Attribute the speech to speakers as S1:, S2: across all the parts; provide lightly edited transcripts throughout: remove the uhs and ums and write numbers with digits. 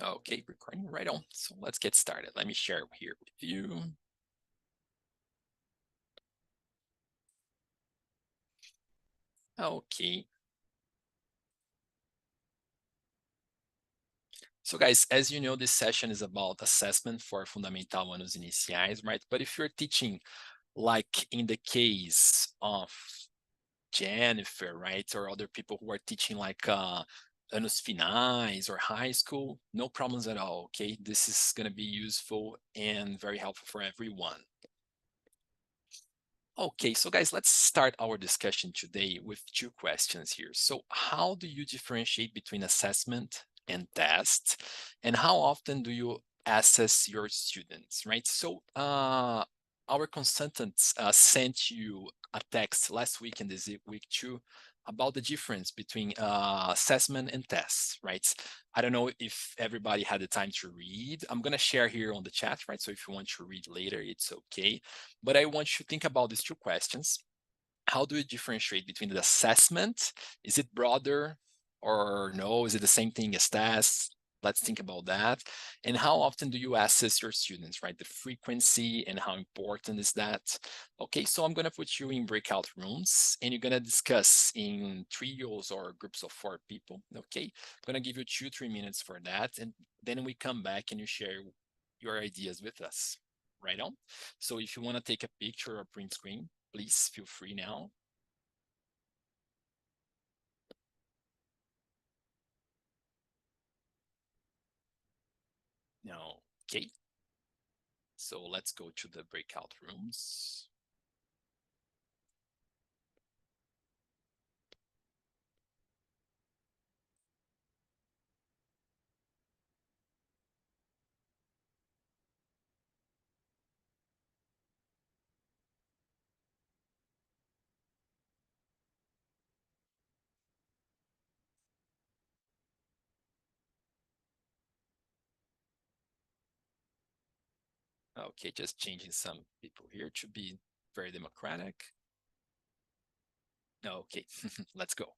S1: Okay, recording right on. So let's get started. Let me share here with you. Okay. So guys, as you know, this session is about assessment for Fundamental Anos Iniciais, right? But if you're teaching like in the case of Jennifer, right? Or other people who are teaching like Anos Finais or high school, no problems at all, okay? This is gonna be useful and very helpful for everyone. Okay, so guys, let's start our discussion today with two questions here. So how do you differentiate between assessment and test? And how often do you assess your students, right? So our consultants sent you a text last week and this week too about the difference between assessment and tests, right? I don't know if everybody had the time to read. I'm gonna share here on the chat, right? So if you want to read later, it's okay. But I want you to think about these two questions. How do you differentiate between the assessment? Is it broader or no? Is it the same thing as tests? Let's think about that. And how often do you assess your students, right? The frequency and how important is that? Okay, so I'm gonna put you in breakout rooms and you're gonna discuss in trios or groups of 4 people, okay? I'm gonna give you 2-3 minutes for that. And then we come back and you share your ideas with us, right on? So if you wanna take a picture or print screen, please feel free now. No, okay. So let's go to the breakout rooms. Okay, just changing some people here to be very democratic. Okay, let's go.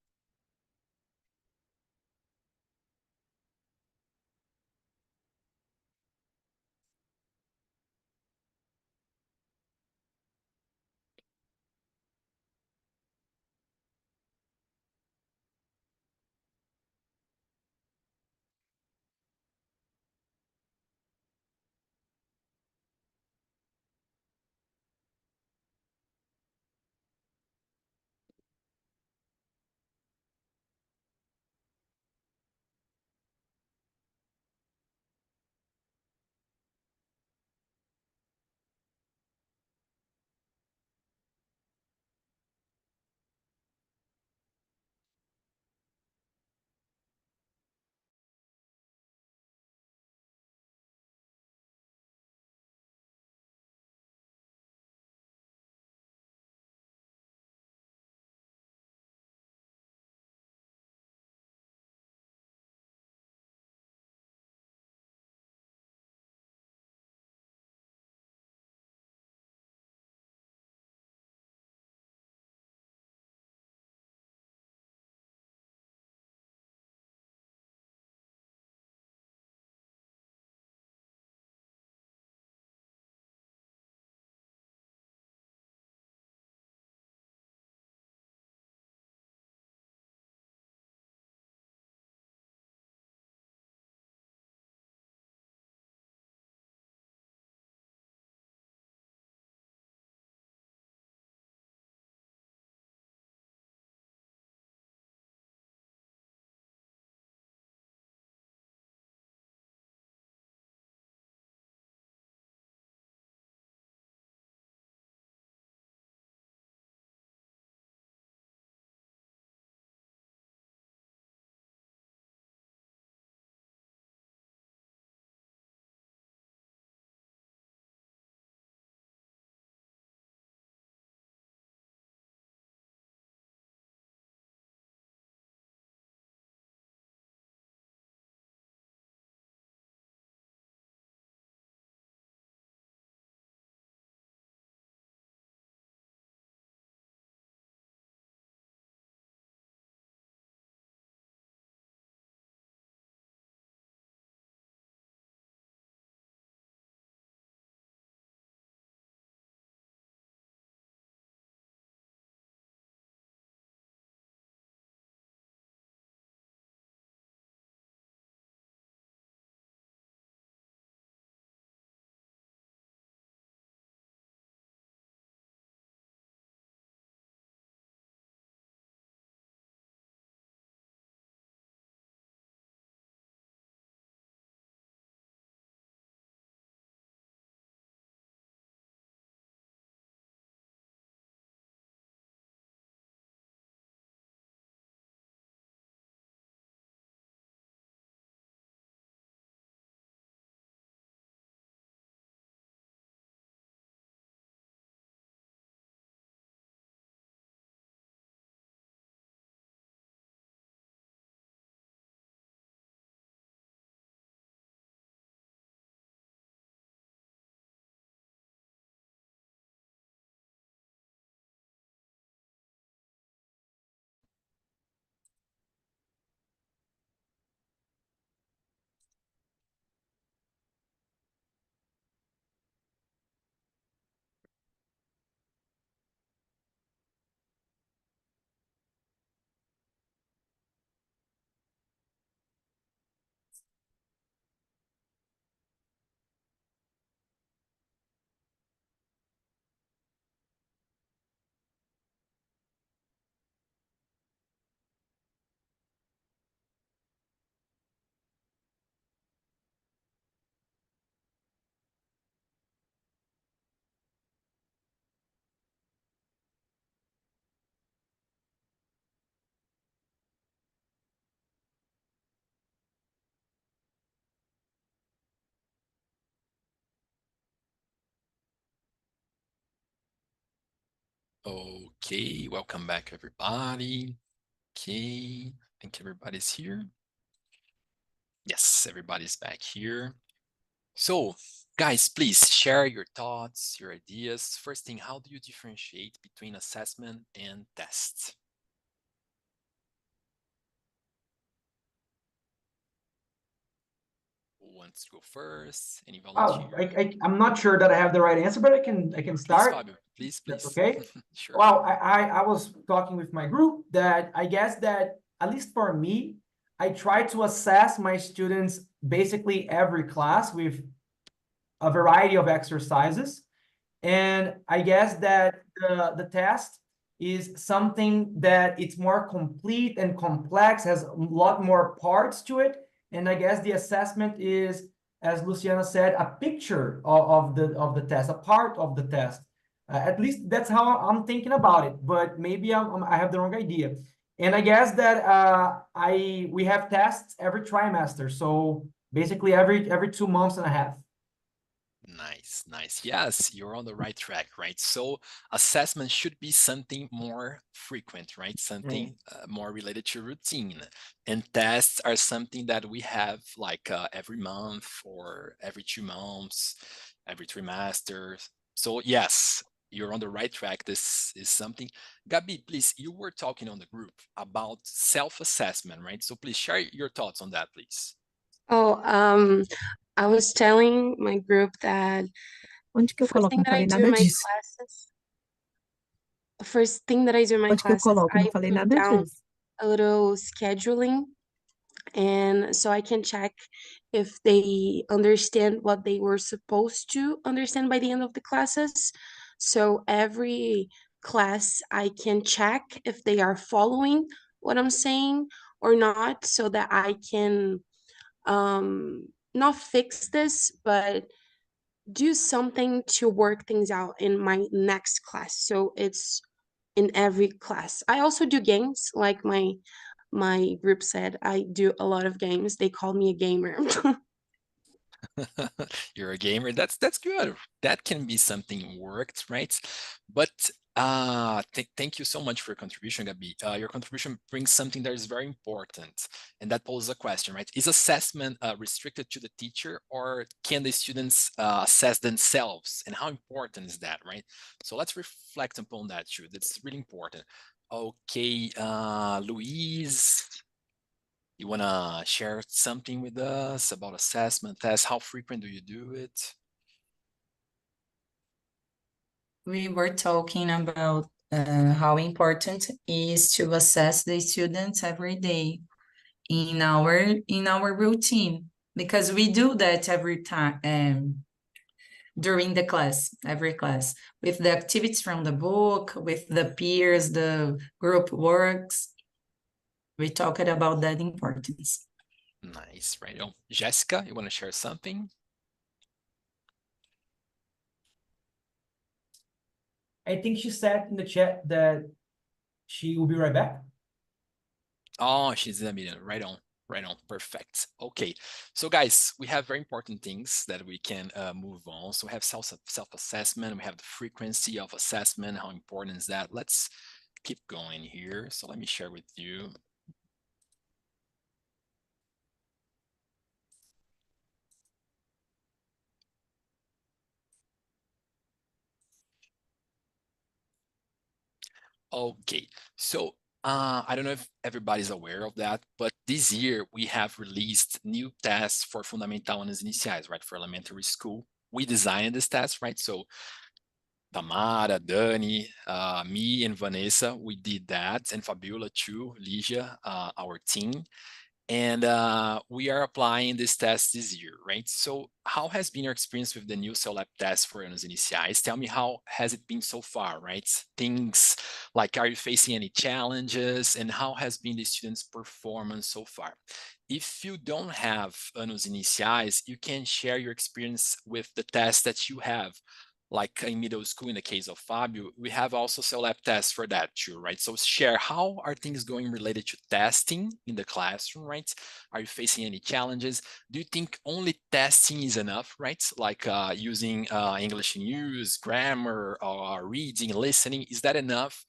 S1: Okay, welcome back, everybody. Okay, I think everybody's here. Yes, everybody's back here. So, guys, please share your thoughts, your ideas. First thing, how do you differentiate between assessment and tests? Who wants to go first? Any
S2: Oh,
S1: volunteer?
S2: I'm not sure that I have the right answer, but I can
S1: Please,
S2: start.
S1: Fabio, please,
S2: That's
S1: please.
S2: okay.
S1: Sure.
S2: Well, I was talking with my group that I guess that at least for me, I try to assess my students basically every class with a variety of exercises. And I guess that the test is something that it's more complete and complex, has a lot more parts to it. And I guess the assessment is, as Luciana said, a picture of the test, a part of the test. At least that's how I'm thinking about it. But maybe I have the wrong idea. And I guess that we have tests every trimester, so basically every 2 months and a half.
S1: Nice, nice. Yes, you're on the right track, right? So assessment should be something more frequent, right?
S2: Right.
S1: Something more related to routine. And tests are something that we have like every month or every 2 months, every trimester. So yes, you're on the right track. This is something. Gabi, please, you were talking on the group about self-assessment, right? So please share your thoughts on that, please.
S3: Oh, I was telling my group that
S4: Onde que eu
S3: first
S4: coloco?
S3: thing
S4: Não
S3: that I
S4: falei
S3: do in
S4: nada
S3: my
S4: disso.
S3: classes, first thing that I do in my
S4: Onde que eu
S3: classes,
S4: coloco?
S3: I
S4: Não falei
S3: put
S4: nada
S3: down
S4: disso.
S3: a little scheduling, and so I can check if they understand what they were supposed to understand by the end of the classes. So every class, I can check if they are following what I'm saying or not, so that I can not fix this, but do something to work things out in my next class. So it's in every class. I also do games, like my group said. I do a lot of games. They call me a gamer.
S1: You're a gamer. That's good. That can be something worked, right? But thank you so much for your contribution, Gabi. Your contribution brings something that is very important, and that poses a question, right? Is assessment restricted to the teacher, or can the students assess themselves? And how important is that, right? So let's reflect upon that too. That's really important. Okay, Louise, you want to share something with us about assessment tests? How frequent do you do it?
S5: We were talking about how important is to assess the students every day in our routine, because we do that every time during the class, every class, with the activities from the book, with the peers, the group works. We talked about that importance.
S1: Nice, right on. Jessica, you want to share something?
S2: I think she said in the chat that she will be right back.
S1: Oh, she's in a meeting. Right on. Right on. Perfect. Okay. So guys, we have very important things that we can move on. So we have self-assessment. We have the frequency of assessment. How important is that? Let's keep going here. So let me share with you. Okay, so I don't know if everybody's aware of that, but this year we have released new tests for Fundamental Anos Iniciais, right, for elementary school. We designed this test, right? So Tamara, Dani, me and Vanessa, we did that, and Fabiola too, Ligia, our team. And we are applying this test this year, right? So how has been your experience with the new Cel.Lep test for Anos Iniciais? Tell me, how has it been so far, right? Things like, are you facing any challenges, and how has been the students' performance so far? If you don't have Anos Iniciais, you can share your experience with the test that you have. like in middle school, in the case of Fabio, we have also Cel.Lep tests for that too, right? So share, how are things going related to testing in the classroom, right? Are you facing any challenges? Do you think only testing is enough, right? Like using English in use, grammar, or reading, listening, is that enough?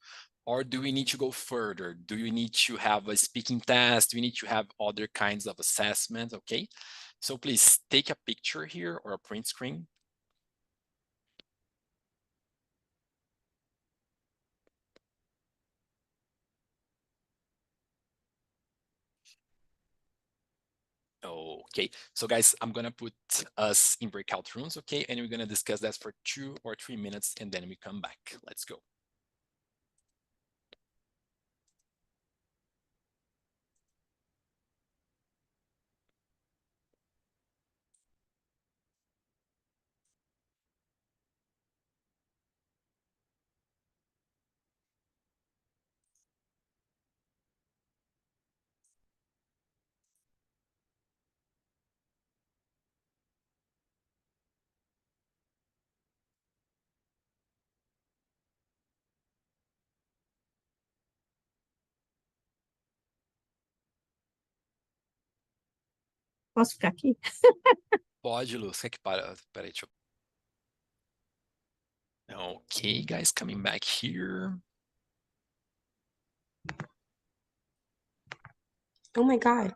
S1: Or do we need to go further? Do you need to have a speaking test? Do we need to have other kinds of assessment? Okay, so please take a picture here or a print screen. Okay, so guys, I'm gonna put us in breakout rooms, okay? And we're gonna discuss that for 2 or 3 minutes and then we come back. Let's go.
S4: Posso ficar aqui?
S1: Pode, Luz. Quer que para? Peraí, deixa eu... Okay, guys, coming back here.
S3: Oh my God.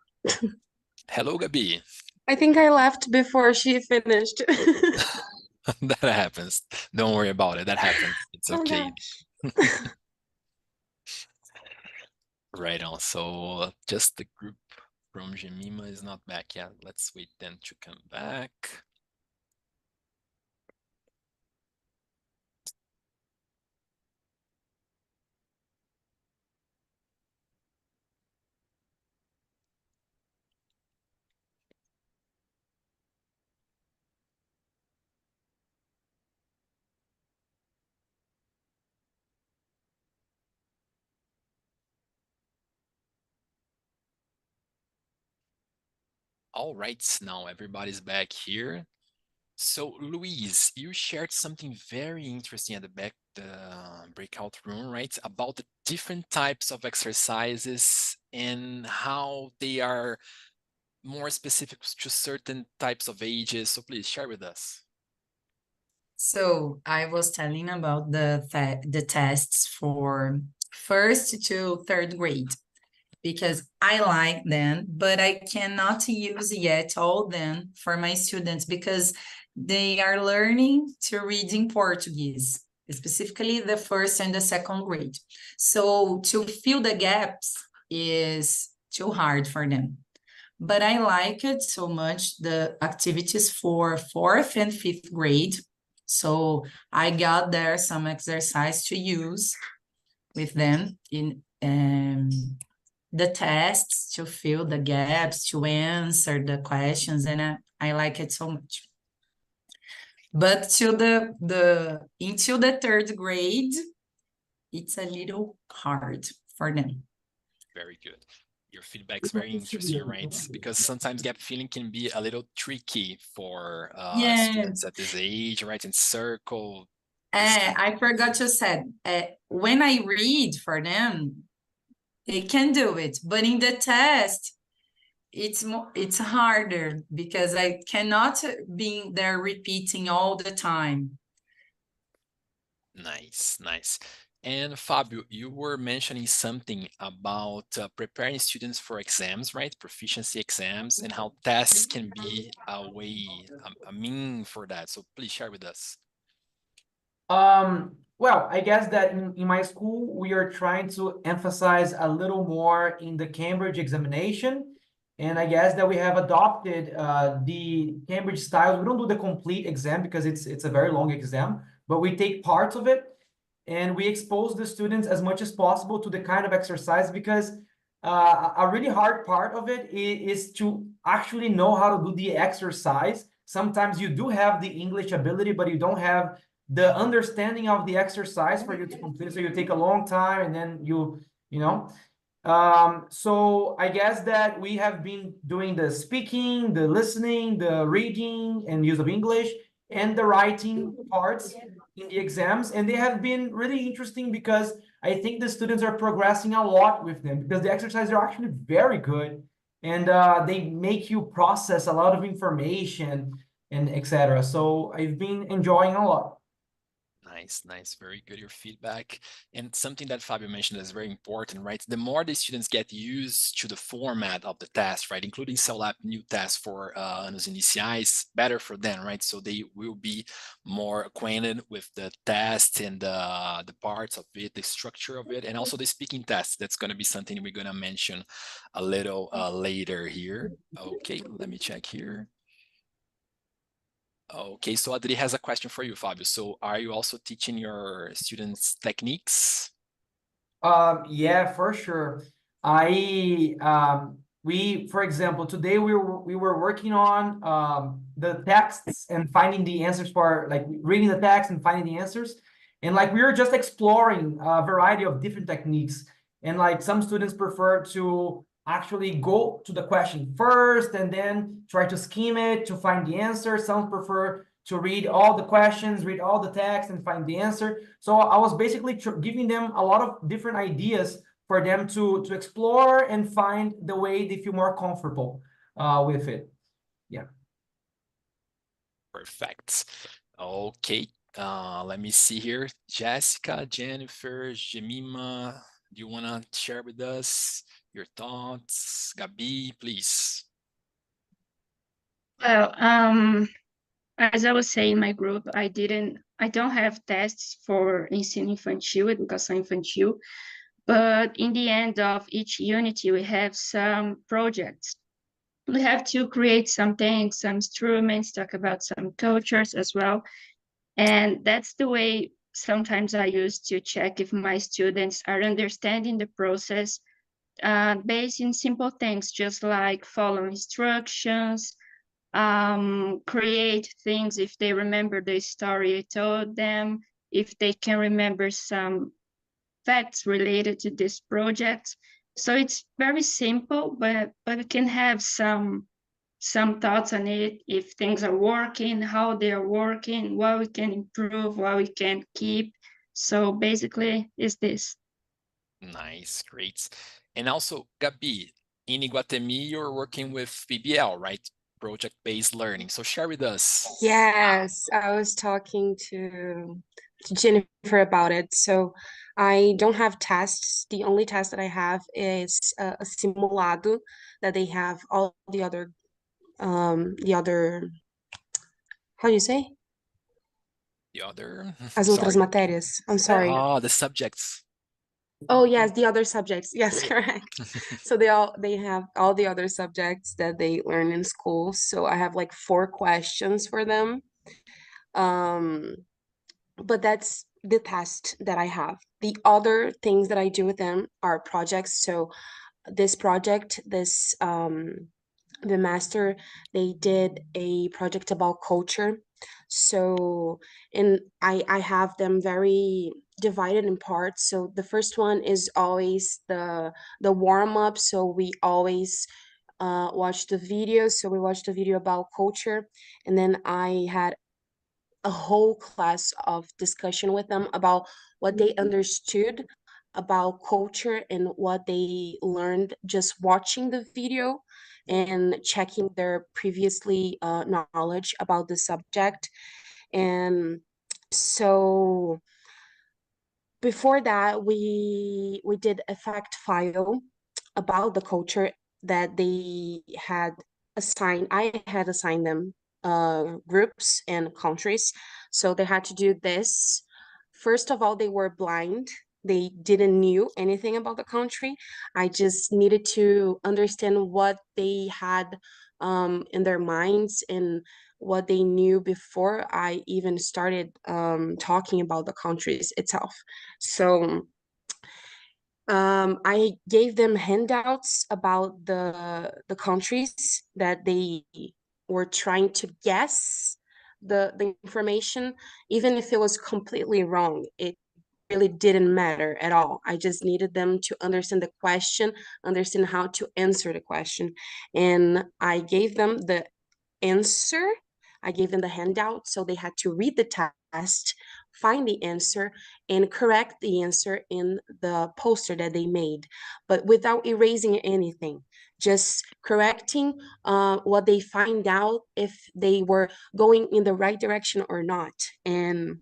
S1: Hello, Gabi.
S3: I think I left before she finished.
S1: That happens. Don't worry about it. That happens. It's
S3: Oh
S1: okay.
S3: gosh.
S1: Right on. So just the group from Jemima is not back yet. Let's wait them to come back. All right, now everybody's back here. So Luis, you shared something very interesting at the back, the breakout room, right? About the different types of exercises and how they are more specific to certain types of ages. So please share with us.
S5: So I was telling about the tests for 1st to 3rd grade because I like them, but I cannot use yet all them for my students because they are learning to read in Portuguese, specifically the 1st and the 2nd grade. So to fill the gaps is too hard for them. But I like it so much, the activities for 4th and 5th grade. So I got there some exercise to use with them in the tests to fill the gaps, to answer the questions, and I like it so much. But until the 3rd grade, it's a little hard for them.
S1: Very good. Your feedback is very interesting, right? Because sometimes gap filling can be a little tricky for students at this age, right? And circle.
S5: I forgot to say, when I read for them, they can do it, but in the test, it's harder because I cannot be there repeating all the time.
S1: Nice, nice. And Fabio, you were mentioning something about preparing students for exams, right? Proficiency exams, and how tests can be a way, a mean for that. So please share with us.
S2: Well, I guess that in my school, we are trying to emphasize a little more in the Cambridge examination. And I guess that we have adopted the Cambridge styles. We don't do the complete exam because it's a very long exam, but we take parts of it and we expose the students as much as possible to the kind of exercise because a really hard part of it is to actually know how to do the exercise. Sometimes you do have the English ability, but you don't have the understanding of the exercise for you to complete it. So you take a long time and then you know. So I guess that we have been doing the speaking, the listening, the reading and use of English and the writing parts in the exams, and they have been really interesting because I think the students are progressing a lot with them because the exercises are actually very good, and they make you process a lot of information and etc. So I've been enjoying a lot.
S1: Nice, nice. Very good, your feedback. And something that Fabio mentioned is very important, right? The more the students get used to the format of the test, right, including Cel.Lep new tests for anos iniciais, better for them, right? So they will be more acquainted with the test and the parts of it, the structure of it, and also the speaking test. That's going to be something we're going to mention a little later here. Okay, let me check here. Okay, so Adri has a question for you, Fabio. So are you also teaching your students techniques?
S2: Yeah, for sure. We, for example, today we were working on the texts and finding the answers for like reading the text and finding the answers. And like we were just exploring a variety of different techniques. And like some students prefer to actually go to the question first and then try to skim it to find the answer. Some prefer to read all the questions, read all the text, and find the answer. So I was basically giving them a lot of different ideas for them to explore and find the way they feel more comfortable with it. Yeah.
S1: Perfect. Okay, let me see here. Jessica, Jennifer, Jemima, do you want to share with us your thoughts? Gabi, please.
S6: Well, as I was saying in my group, I don't have tests for ensino infantil, educação infantil, but in the end of each unity, we have some projects. We have to create some things, some instruments, talk about some cultures as well. And that's the way sometimes I use to check if my students are understanding the process based in simple things, just like follow instructions, create things if they remember the story I told them, if they can remember some facts related to this project. So it's very simple, but we can have some thoughts on it, if things are working, how they are working, what we can improve, what we can keep. So basically, is this.
S1: Nice, great. And also, Gabi, in Iguatemi, you're working with PBL, right? Project-based learning. So share with us.
S3: Yes, I was talking to Jennifer about it. So I don't have tests. The only test that I have is a simulado that they have all the other how do you say?
S1: The other,
S3: As outras
S1: sorry.
S3: matérias. I'm sorry.
S1: Oh, the subjects.
S3: Oh yes, the other subjects. Yes, correct. So they have all the other subjects that they learn in school. So I have like 4 questions for them. But that's the test that I have. The other things that I do with them are projects. So this project, the master, they did a project about culture. So, and I have them very divided in parts. So the first one is always the warm up. So we always watch the video. So we watched the video about culture, and then I had a whole class of discussion with them about what they understood about culture and what they learned just watching the video and checking their previously knowledge about the subject. And so before that, we did a fact file about the culture that they had assigned. I had assigned them groups and countries, so they had to do this. First of all, they were blind. They didn't knew anything about the country. I just needed to understand what they had in their minds and what they knew before I even started talking about the countries itself. So I gave them handouts about the countries that they were trying to guess the information, even if it was completely wrong. It really didn't matter at all. I just needed them to understand the question, understand how to answer the question. And I gave them the answer. I gave them the handout, so they had to read the test, find the answer, and correct the answer in the poster that they made, but without erasing anything, just correcting what they find out, if they were going in the right direction or not. And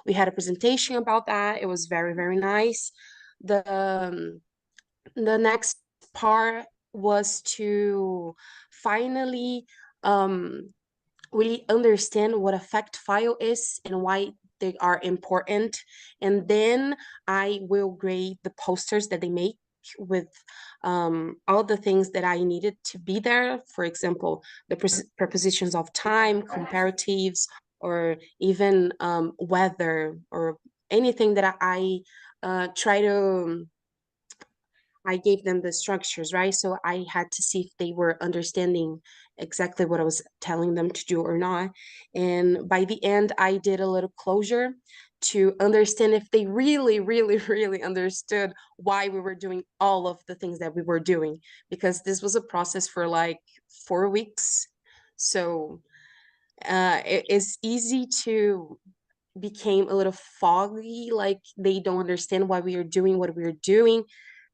S3: we had a presentation about that. It was very, very nice. The next part was to finally really understand what a fact file is and why they are important. And then I will grade the posters that they make with all the things that I needed to be there. For example, the prepositions of time, comparatives, or even weather, or anything that I I gave them the structures, right? So I had to see if they were understanding exactly what I was telling them to do or not. And by the end, I did a little closure to understand if they really, really, really understood why we were doing all of the things that we were doing, because this was a process for like 4 weeks. So it is easy to became a little foggy, like they don't understand why we are doing what we are doing.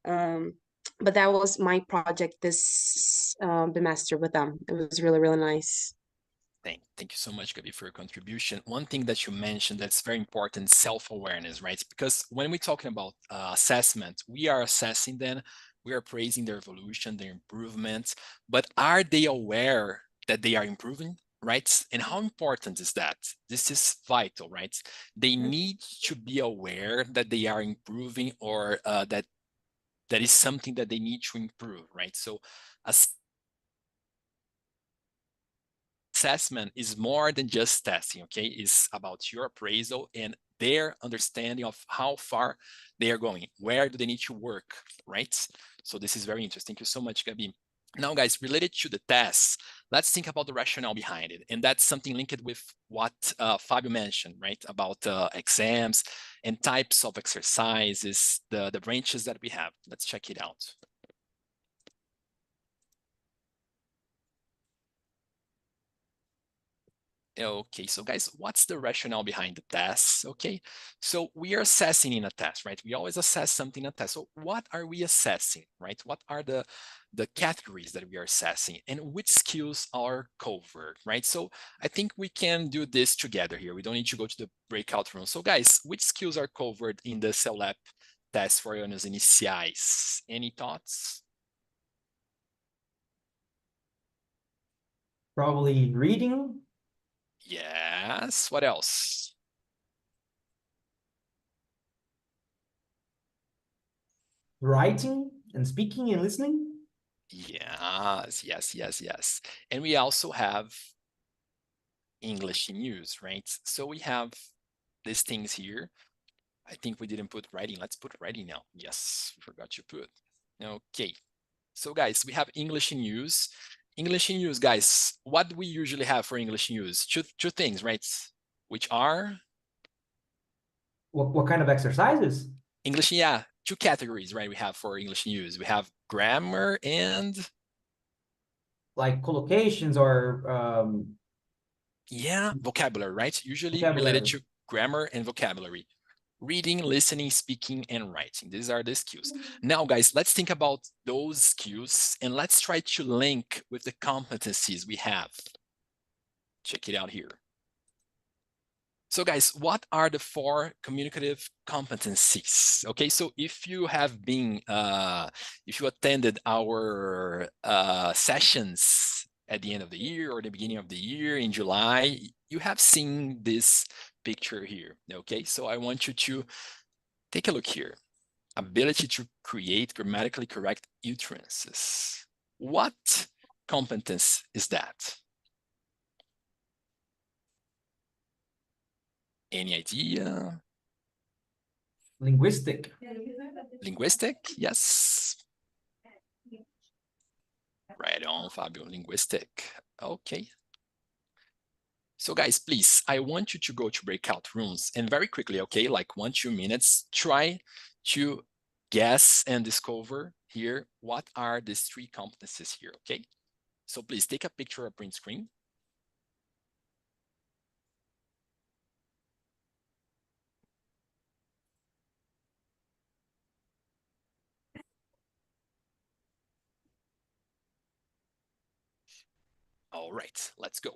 S3: But that was my project this semester with them. It was really, really nice.
S1: Thank you so much, Gabi, for your contribution. One thing that you mentioned that's very important, self-awareness, right? Because when we're talking about assessment, we are assessing them, we are praising their evolution, their improvements, but are they aware that they are improving, right? And how important is that? This is vital, right? They need to be aware that they are improving, or that is something that they need to improve, right? So assessment is more than just testing, okay? It's about your appraisal and their understanding of how far they are going. Where do they need to work, right? So this is very interesting. Thank you so much, Gabi. Now, guys, related to the tests, let's think about the rationale behind it. And that's something linked with what Fabio mentioned, right? About exams and types of exercises, the branches that we have. Let's check it out. Okay, so guys, what's the rationale behind the tests? Okay, so we are assessing in a test, right? We always assess something in a test. So what are we assessing, right? What are the categories that we are assessing, and which skills are covered, right? So I think we can do this together here. We don't need to go to the breakout room. So guys, which skills are covered in the Cel.Lep test for anos iniciais? Any thoughts?
S2: Probably reading.
S1: Yes, what else?
S2: Writing and speaking and listening.
S1: Yes, yes, yes, yes. And we also have English in use, right? So we have these things here. I think we didn't put writing. Let's put writing now. Yes, we forgot to put. Okay. So guys, we have English in use. English in use, guys, what do we usually have for English in use? Two things, right? Which are?
S2: What kind of exercises?
S1: English, yeah, two categories, right? We have for English in use. We have grammar and?
S2: Like collocations or
S1: yeah, vocabulary, right? Usually
S2: vocabulary.
S1: related to grammar and vocabulary. Reading, listening, speaking, and writing. These are the skills. Now, guys, let's think about those skills and let's try to link with the competencies we have. Check it out here. So guys, what are the 4 communicative competencies? Okay, so if you have been, if you attended our sessions at the end of the year or the beginning of the year in July, you have seen this picture here, okay? So I want you to take a look here. Ability to create grammatically correct utterances. What competence is that? Any idea?
S2: Linguistic.
S1: Linguistic, yes. Right on, Fabio, linguistic. Okay. So guys, please, I want you to go to breakout rooms and very quickly, okay, like 1-2 minutes, try to guess and discover here what are these 3 competencies here, okay? So please take a picture or print screen. All right, let's go.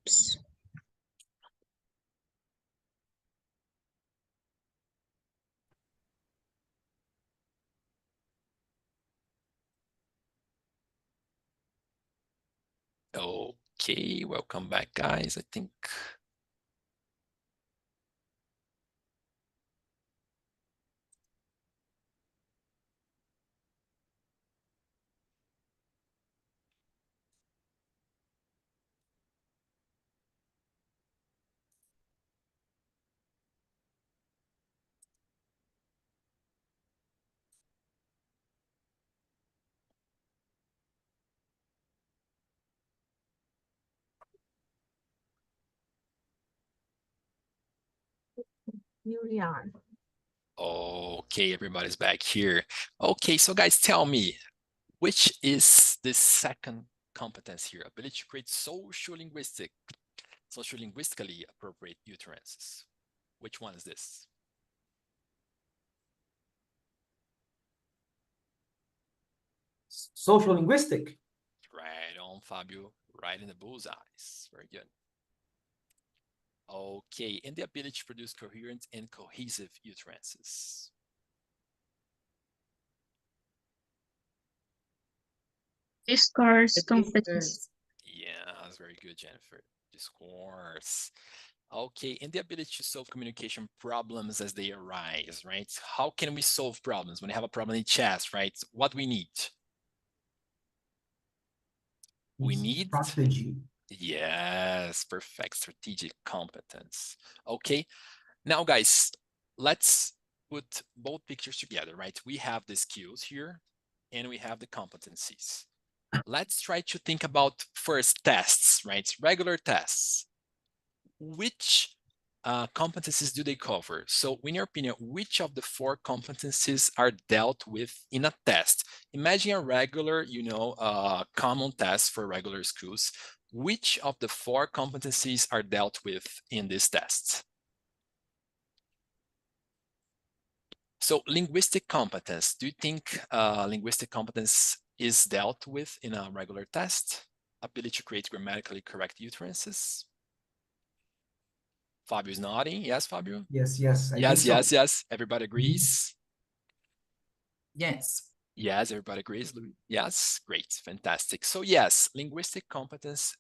S3: Oops.
S1: Okay, welcome back, guys. I think
S4: Julian.
S1: okay, everybody's back here. Okay, so guys, tell me, which is the second competence here? Ability to create social linguistic Sociolinguistically appropriate utterances. Which one is this?
S2: Social linguistic.
S1: Right on, Fabio. Right in the bullseyes. Very good. Okay, and the ability to produce coherent and cohesive utterances.
S6: Discourse competence.
S1: Yeah, that's very good, Jennifer. Discourse. Okay, and the ability to solve communication problems as they arise, right? How can we solve problems when we have a problem in chess, right? What we need? We need
S2: strategy.
S1: Yes, perfect. Strategic competence. Okay, now guys, let's put both pictures together, right? We have the skills here and we have the competencies. Let's try to think about first tests, right? Regular tests. Which competencies do they cover? So in your opinion, which of the 4 competencies are dealt with in a test? Imagine a regular, common test for regular schools. Which of the 4 competencies are dealt with in this test? So linguistic competence, do you think linguistic competence is dealt with in a regular test? Ability to create grammatically correct utterances? Fabio is nodding. Yes, Fabio?
S2: Yes, I think
S1: Yes,
S2: so.
S1: yes. Everybody agrees?
S5: Yes.
S1: Yes, everybody agrees. Yes, great, fantastic. So yes, linguistic competence,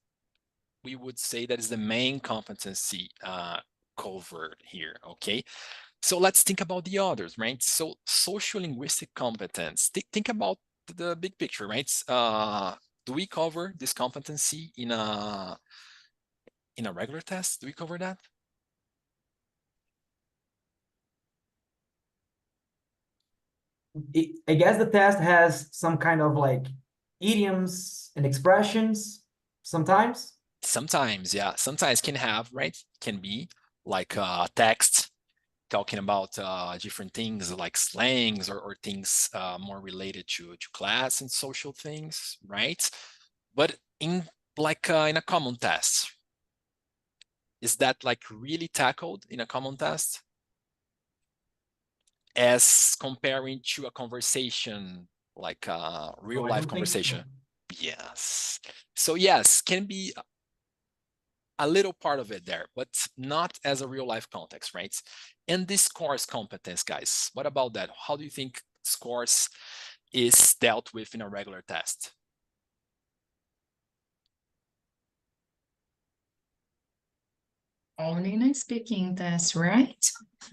S1: we would say that is the main competency covered here, okay? So let's think about the others, right? So social linguistic competence, think about the big picture, right? Do we cover this competency in a regular test? Do we cover that?
S2: I guess the test has some kind of like idioms and expressions sometimes.
S1: Sometimes, yeah. Sometimes can have, right? Can be like text talking about different things like slangs or things more related to class and social things, right? But in in a common test, is that like really tackled in a common test? As comparing to a conversation, like a real life conversation? Yes. So yes, can be a little part of it there, but not as a real life context, right? And this scores competence, guys. What about that? How do you think scores is dealt with in a regular test?
S5: Only in a speaking test, right?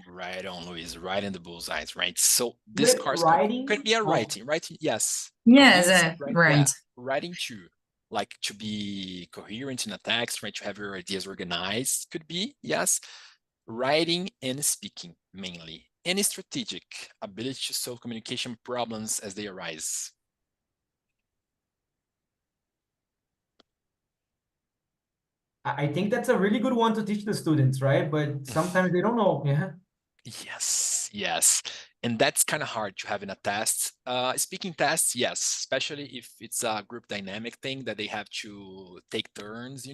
S1: Right on, Luis, right in the bullseyes, right? So this scores
S2: writing
S1: could be a writing, right? Yes.
S5: Yes,
S1: Right.
S5: right.
S1: Yeah. Writing too, like to be coherent in a text, right? To have your ideas organized, could be, yes. Writing and speaking mainly. Any strategic ability to solve communication problems as they arise.
S2: I think that's a really good one to teach the students, right? But sometimes they don't know. Yeah.
S1: Yes. And that's kind of hard to have in a test. Speaking tests, yes, especially if it's a group dynamic thing that they have to take turns,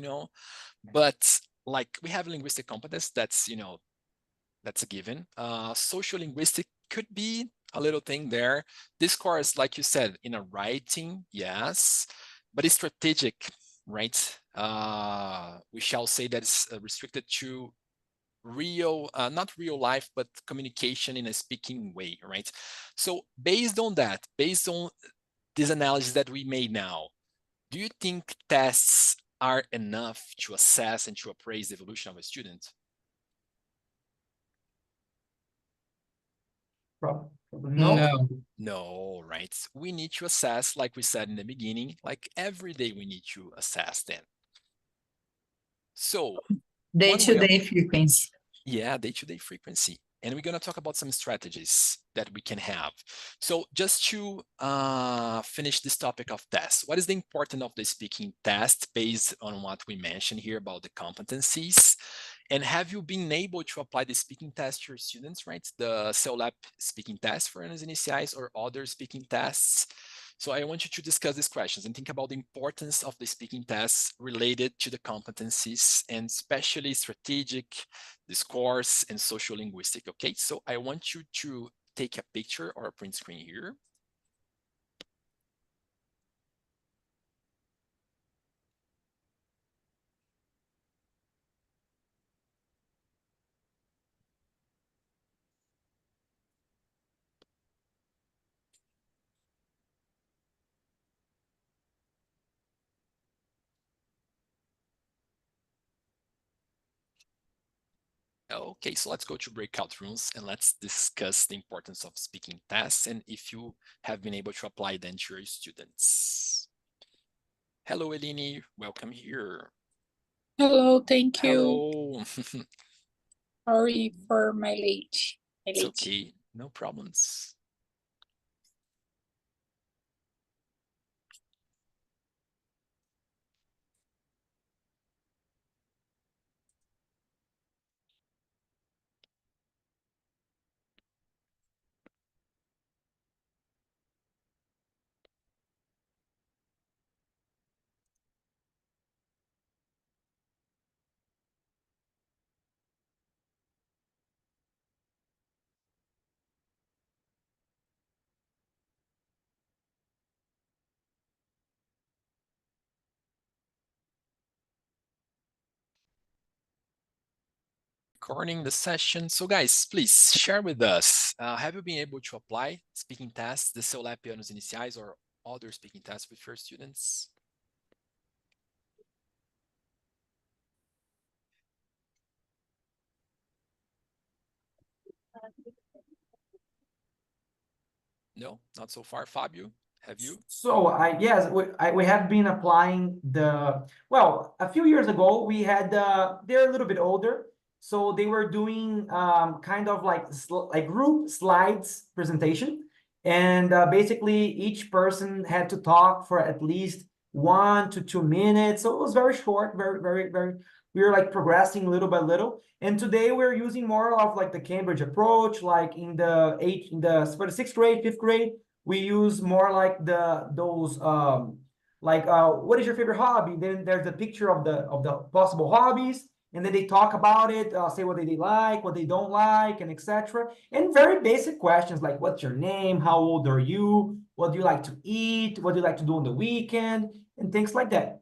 S1: But like we have linguistic competence, that's a given. Social linguistic could be a little thing there. Discourse, like you said, in a writing, yes, but it's strategic, right? We shall say that it's restricted to real, not real life, but communication in a speaking way, right? So based on that, based on this analysis that we made now, do you think tests are enough to assess and to appraise the evolution of a student?
S2: Probably no.
S1: No, right? We need to assess, like we said in the beginning, like every day we need to assess them. So
S5: Day-to-day frequency.
S1: yeah, day-to-day frequency. And we're going to talk about some strategies that we can have. So just to finish this topic of tests, what is the importance of the speaking test based on what we mentioned here about the competencies? And have you been able to apply the speaking test to your students, right? The Cel.Lep speaking test for anos iniciais or other speaking tests So I want you to discuss these questions and think about the importance of the speaking tests related to the competencies, and especially strategic, discourse, and social linguistic. Okay, so I want you to take a picture or a print screen here. Okay, so let's go to breakout rooms and let's discuss the importance of speaking tests and if you have been able to apply them to your students. Hello, Eleni, welcome here.
S7: Hello, thank you.
S1: Hello.
S7: Sorry for my late.
S1: It's okay, no problems. Recording the session. So guys, please share with us, have you been able to apply speaking tests, the Cel.Lep Anos Iniciais or other speaking tests with your students? No, not so far. Fabio, have you?
S2: So yes, we have been applying well, a few years ago we had they're a little bit older, so they were doing kind of like group slides presentation, and basically each person had to talk for at least 1 to 2 minutes. So it was very short, very. We were like progressing little by little, and today we're using more of like the Cambridge approach, like for the 6th grade, 5th grade. We use more like those what is your favorite hobby? Then there's the picture of the possible hobbies, and then they talk about it, say what they like, what they don't like, and etc. And very basic questions like what's your name, how old are you, what do you like to eat, what do you like to do on the weekend, and things like that.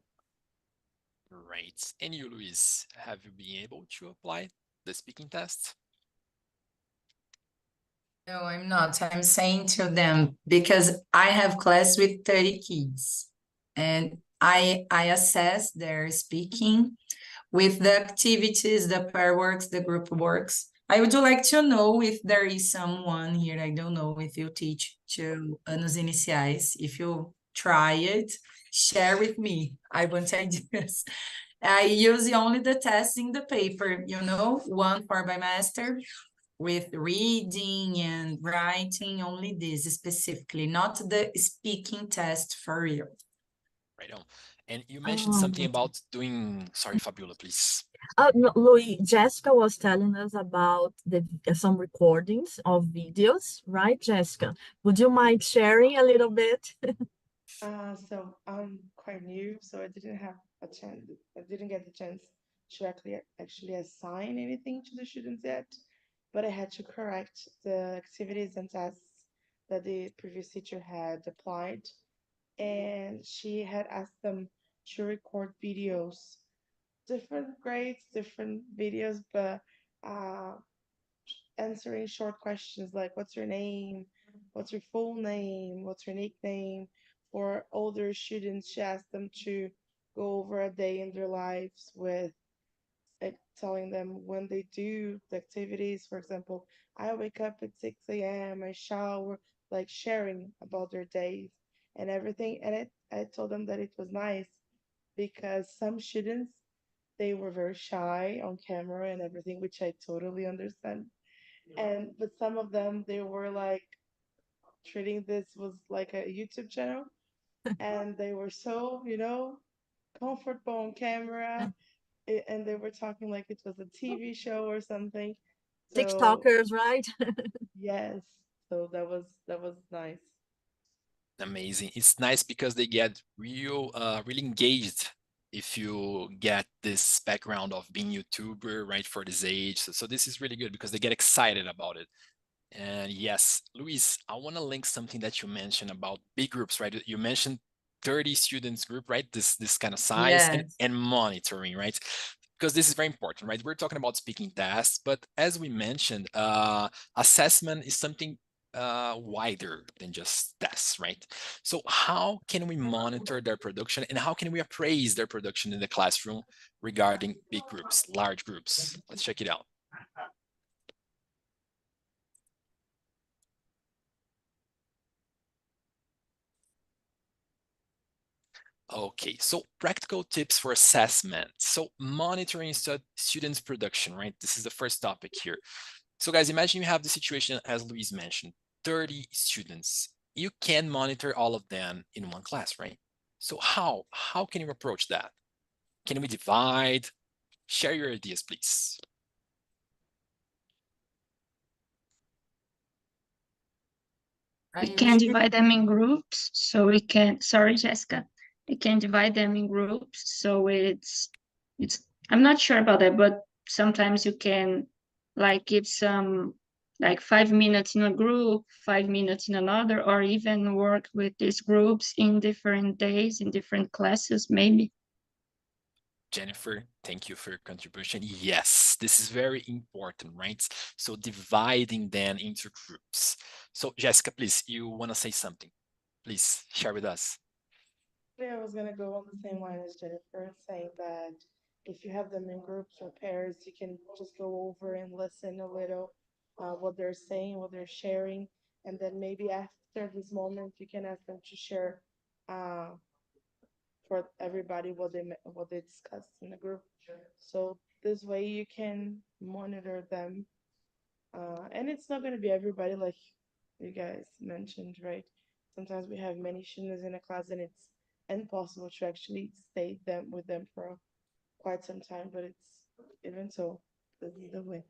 S1: Right. And you, Luis, have you been able to apply the speaking test?
S5: No, I'm not. I'm saying to them because I have class with 30 kids and I assess their speaking with the activities, the pair works, the group works. I would like to know if there is someone here, I don't know if you teach to Anos Iniciais, if you try it, share with me. I want ideas. I use only the tests in the paper, you know, 1 for bimester with reading and writing, only this specifically, not the speaking test for real.
S1: Right on. And you mentioned something about doing, sorry, Fabiola, please.
S4: No, Louis, Jessica was telling us about some recordings of videos, right, Jessica? Would you mind sharing a little bit?
S8: So I'm quite new, so I didn't have a chance. I didn't get the chance to actually assign anything to the students yet, but I had to correct the activities and tests that the previous teacher had applied, and she had asked them to record videos, different grades, different videos, but uh, answering short questions like what's your name, what's your full name, what's your nickname. For older students, she asked them to go over a day in their lives with telling them when they do the activities. For example, I wake up at 6 a.m., I shower, like sharing about their days and everything. And I told them that it was nice because some students, they were very shy on camera and everything, which I totally understand. But some of them, they were like treating this was like a YouTube channel, and they were so, comfortable on camera, and they were talking like it was a TV show or something. So
S4: TikTokers, right?
S8: yes, so that was nice.
S1: Amazing. It's nice because they get really engaged if you get this background of being YouTuber, right, for this age. So this is really good because they get excited about it. And yes, Luis, I want to link something that you mentioned about big groups, right? You mentioned 30 students group, right? This kind of size
S5: Yes.
S1: and monitoring, right? Because this is very important, right? We're talking about speaking tasks, but as we mentioned, assessment is something wider than just tests, right? So how can we monitor their production and how can we appraise their production in the classroom regarding big groups, large groups? Let's check it out. Okay, so practical tips for assessment. So monitoring students' production, right? This is the first topic here. So guys, imagine you have the situation as Luis mentioned, 30 students. You can monitor all of them in one class, right? So how can you approach that? Can we divide? Share your ideas, please.
S6: We can divide them in groups, so we can, sorry, Jessica, we can divide them in groups. So it's, I'm not sure about that, but sometimes you can like give some, like 5 minutes in a group, 5 minutes in another, or even work with these groups in different days, in different classes, maybe.
S1: Jennifer, thank you for your contribution. Yes, this is very important, right? So dividing them into groups. So Jessica, please, you want to say something? Please share with us.
S8: Yeah, I was gonna go on the same line as Jennifer, saying that if you have them in groups or pairs, you can just go over and listen a little, what they're saying, what they're sharing, and then maybe after this moment, you can ask them to share, uh, for everybody what they discussed in the group. So this way you can monitor them, and it's not gonna be everybody like you guys mentioned, right? Sometimes we have many students in a class, and it's impossible to actually stay them with them for quite some time. But it's even so, this is the way.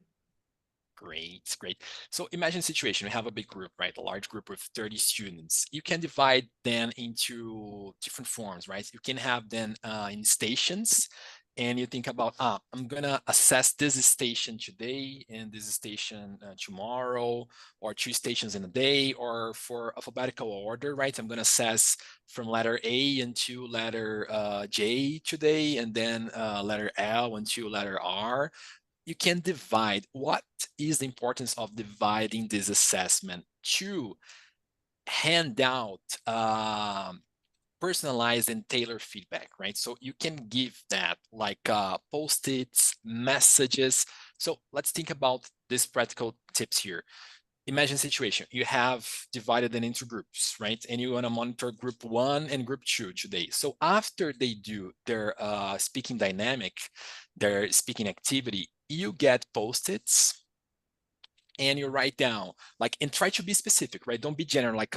S1: Great, great. So imagine a situation, we have a big group, right? A large group with 30 students. You can divide them into different forms, right? You can have them in stations and you think about, I'm gonna assess this station today and this station tomorrow, or 2 stations in a day, or for alphabetical order, right? I'm gonna assess from letter A into letter J today, and then letter L into letter R. You can divide. What is the importance of dividing this assessment? To hand out personalized and tailored feedback, right? So you can give that like post-its, messages. So let's think about these practical tips here. Imagine a situation, you have divided them into groups, right? And you want to monitor group 1 and group 2 today. So after they do their speaking dynamic, their speaking activity, you get post-its and you write down like, and try to be specific, right? Don't be general, like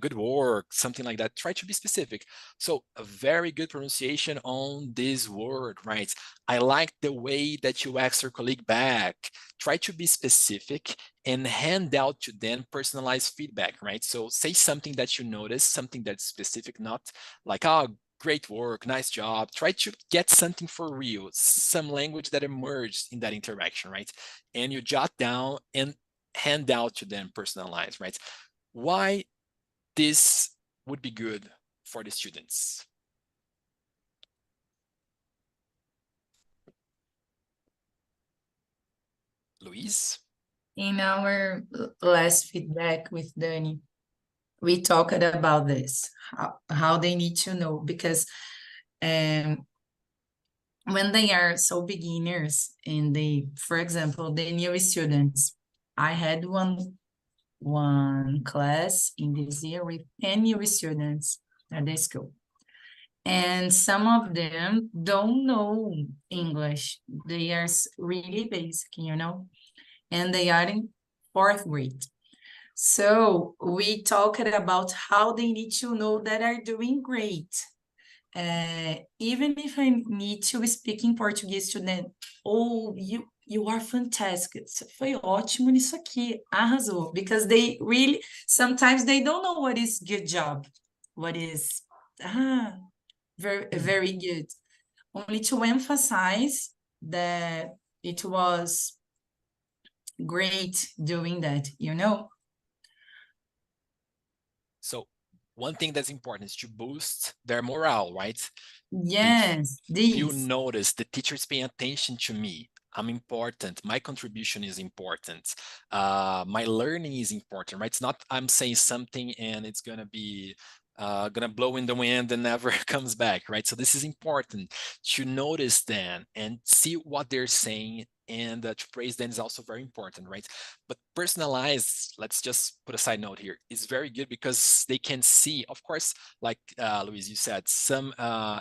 S1: good work, something like that. Try to be specific. So a very good pronunciation on this word, right? I like the way that you asked your colleague back. Try to be specific and hand out to them personalized feedback, right? So say something that you notice, something that's specific, not like, oh, great work, nice job. Try to get something for real, some language that emerged in that interaction, right? And you jot down and hand out to them personalized, right? Why this would be good for the students? Luis?
S5: In our last feedback with Dani, we talked about this, how they need to know, because when they are so beginners and they, for example, the new students, I had one class in this year with 10 new students at the school. And some of them don't know English. They are really basic, and they are in 4th grade. So we talked about how they need to know that are doing great. even if I need to speak in Portuguese to them, oh, you are fantastic. Você foi ótimo nisso aqui, arrasou. Because they really, sometimes they don't know what is good job, what is, very good. Only to emphasize that it was great doing that, you know?
S1: So one thing that's important is to boost their morale, right?
S5: Yes,
S1: You
S5: this.
S1: notice the teachers paying attention to me. I'm important. My contribution is important. My learning is important, right? It's not I'm saying something and it's gonna be gonna blow in the wind and never comes back, right? So this is important to notice them and see what they're saying, and to praise them is also very important, right? But personalized, let's just put a side note here, is very good because they can see, of course, like Luis, you said, some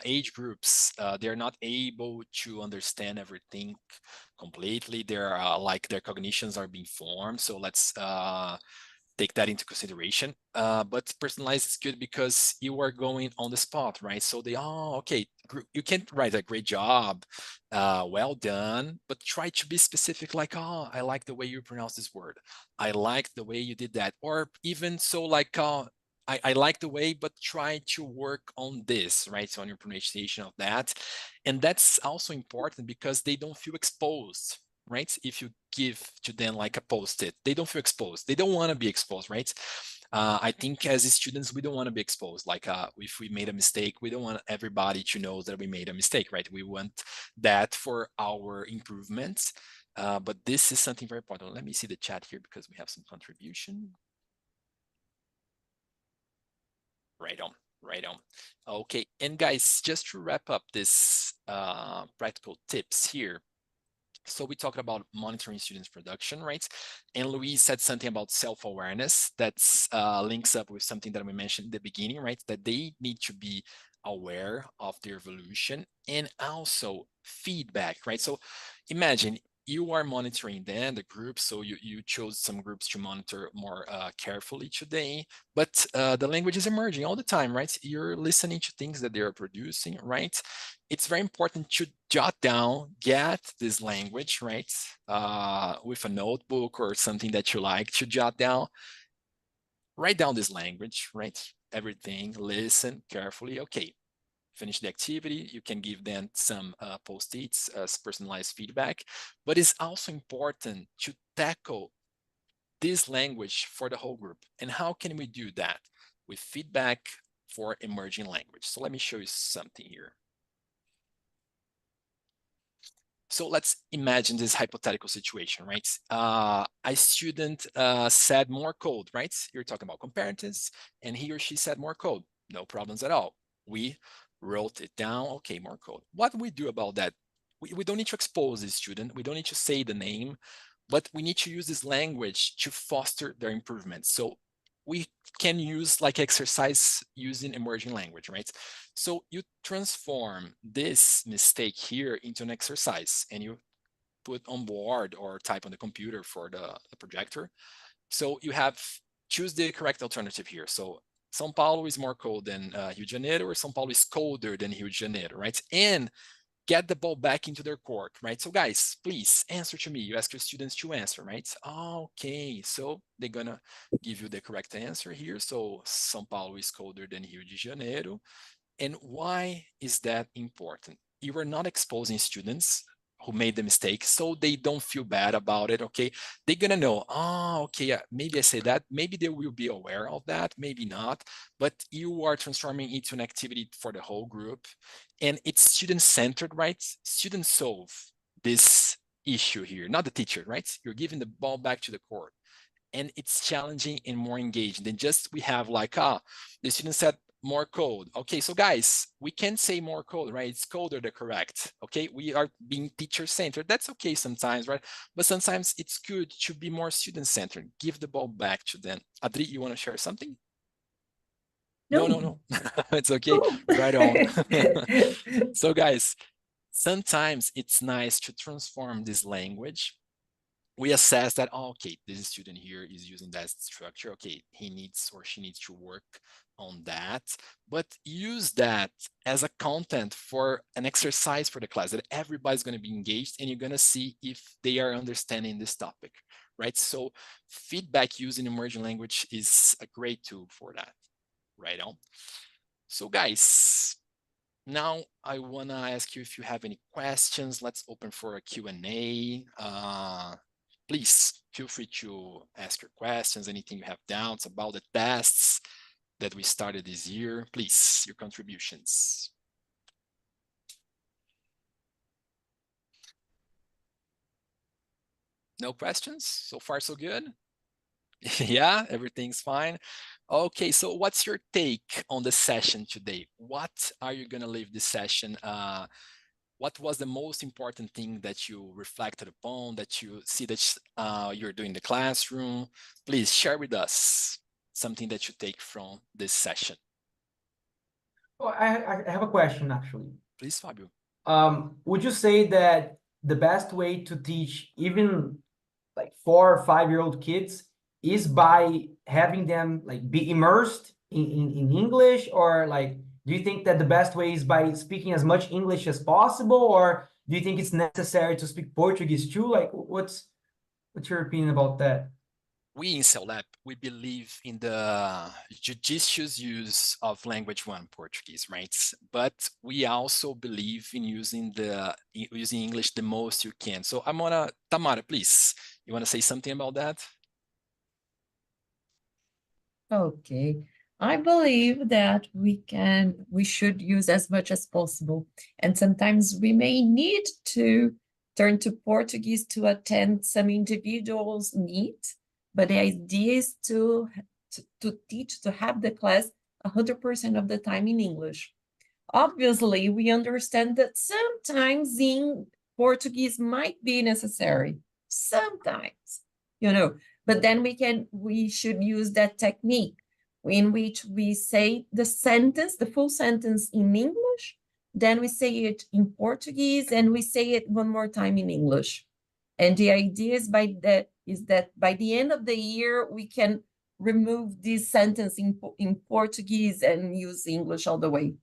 S1: age groups, they're not able to understand everything completely. They're like their cognitions are being formed. So let's take that into consideration. But personalized is good because you are going on the spot, right? So they, oh, okay, you can't write a great job, well done, but try to be specific, like, oh, I like the way you pronounce this word. I like the way you did that. Or even so like, I like the way, but try to work on this, right? So on your pronunciation of that. And that's also important because they don't feel exposed, right? If you give to them like a post-it, they don't feel exposed. They don't want to be exposed, right? I think as students, we don't want to be exposed. Like if we made a mistake, we don't want everybody to know that we made a mistake, right? We want that for our improvements. But this is something very important. Let me see the chat here because we have some contribution. Right on, right on. Okay, and guys, just to wrap up this practical tips here. So we talked about monitoring students' production, right? And Louise said something about self-awareness that's links up with something that we mentioned in the beginning, right? That they need to be aware of their evolution and also feedback, right? So imagine you are monitoring then the groups, so you chose some groups to monitor more carefully today, but the language is emerging all the time, right? You're listening to things that they're producing, right? It's very important to jot down, get this language, right? With a notebook or something that you like to jot down, write down this language, right? Everything, listen carefully. Okay, finish the activity. You can give them some post-its as personalized feedback, but it's also important to tackle this language for the whole group. And how can we do that? With feedback for emerging language. So let me show you something here. So let's imagine this hypothetical situation, right? A student said more code, right? You're talking about comparatives, and he or she said more code. No problems at all. We wrote it down. Okay, more code. What do we do about that? We don't need to expose the student. We don't need to say the name, but we need to use this language to foster their improvement. So we can use like exercise using emerging language, right? So you transform this mistake here into an exercise and you put on board or type on the computer for the projector. So you have, choose the correct alternative here. So São Paulo is more cold than Rio de Janeiro, or São Paulo is colder than Rio de Janeiro, right? And get the ball back into their court, right? So guys, please answer to me. You ask your students to answer, right? Okay, so they're gonna give you the correct answer here. So São Paulo is colder than Rio de Janeiro. And why is that important? You are not exposing students who made the mistake, so they don't feel bad about it, okay? They're gonna know, oh, okay, maybe I say that, maybe they will be aware of that, maybe not, but you are transforming it into an activity for the whole group, and it's student-centered, right? Students solve this issue here, not the teacher, right? You're giving the ball back to the court, and it's challenging and more engaging than just we have like, the student said, more code. Okay, so guys, we can say more code, right? It's code or the correct. Okay, we are being teacher-centered. That's okay sometimes, right? But sometimes it's good to be more student-centered. Give the ball back to them. Adri, you want to share something? No. It's okay. Right on. So guys, sometimes it's nice to transform this language we assess that, oh, okay, this student here is using that structure. Okay, he needs or she needs to work on that, but use that as a content for an exercise for the class that everybody's going to be engaged, and you're going to see if they are understanding this topic, right? So feedback using emerging language is a great tool for that, right on. So guys, now I want to ask you if you have any questions. Let's open for a Q&A. Please feel free to ask your questions, anything you have doubts about the tests that we started this year. Please, your contributions. No questions? So far, so good? Yeah, everything's fine. Okay, so what's your take on the session today? What are you going to leave this session? What was the most important thing that you reflected upon, that you see that you're doing in the classroom? Please share with us something that you take from this session.
S2: Well, I have a question, actually.
S1: Please, Fabio.
S2: Would you say that the best way to teach even like 4 or 5-year-old kids is by having them like be immersed in English, or like, do you think that the best way is by speaking as much English as possible, or do you think it's necessary to speak Portuguese too? Like, what's your opinion about that?
S1: We in Cel.Lep, we believe in the judicious use of language one, Portuguese, right? But we also believe in using English the most you can. So I'm gonna, Tamara, please, you want to say something about that?
S4: Okay. I believe that we should use as much as possible. And sometimes we may need to turn to Portuguese to attend some individuals' needs. But the idea is to teach, to have the class 100% of the time in English. Obviously, we understand that sometimes in Portuguese might be necessary. Sometimes, but then we should use that technique in which we say the sentence, the full sentence in English, then we say it in Portuguese, and we say it one more time in English. And the idea is that by the end of the year, we can remove this sentence in Portuguese and use English all the way.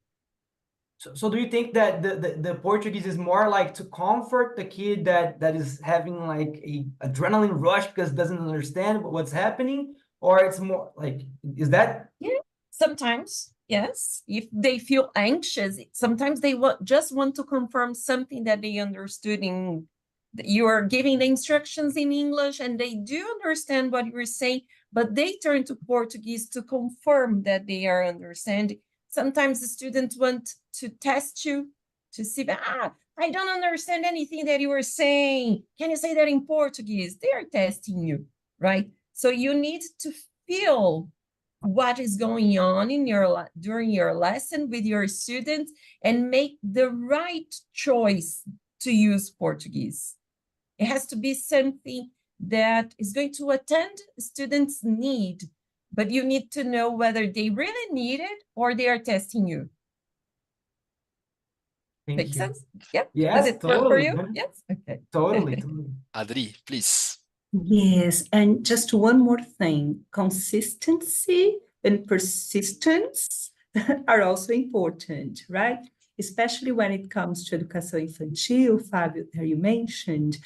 S2: So do you think that the Portuguese is more like to comfort the kid that is having like a adrenaline rush because doesn't understand what's happening, or it's more like, is that?
S4: Yeah, sometimes, yes. If they feel anxious, sometimes they just want to confirm something that they understood you are giving the instructions in English and they do understand what you're saying, but they turn to Portuguese to confirm that they are understanding. Sometimes the students want to test you to see, I don't understand anything that you are saying. Can you say that in Portuguese? They are testing you, right? So you need to feel what is going on during your lesson with your students and make the right choice to use Portuguese. It has to be something that is going to attend students' need, but you need to know whether they really need it or they are testing you. Make sense? Yep.
S2: Yes,
S4: Is it
S2: totally.
S4: for you? Yes. Okay.
S2: Totally.
S1: Adri, please.
S9: Yes, and just one more thing, consistency and persistence are also important, right? Especially when it comes to educação infantil, Fabio, that you mentioned.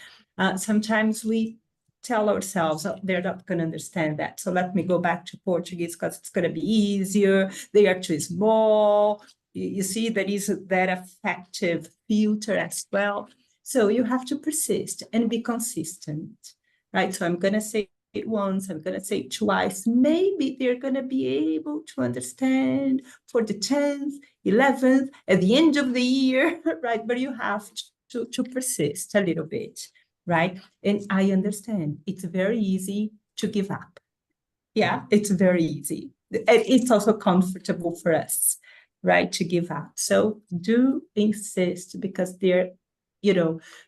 S9: Sometimes we tell ourselves, oh, they're not going to understand that, so let me go back to Portuguese because it's going to be easier. They are too small. You see, there is that affective filter as well. So you have to persist and be consistent, right? So I'm going to say it once, I'm going to say it twice. Maybe they're going to be able to understand for the 10th, 11th, at the end of the year, right? But you have to persist a little bit, right? And I understand it's very easy to give up. Yeah, it's very easy. It's also comfortable for us, right, to give up. So do insist, because they're,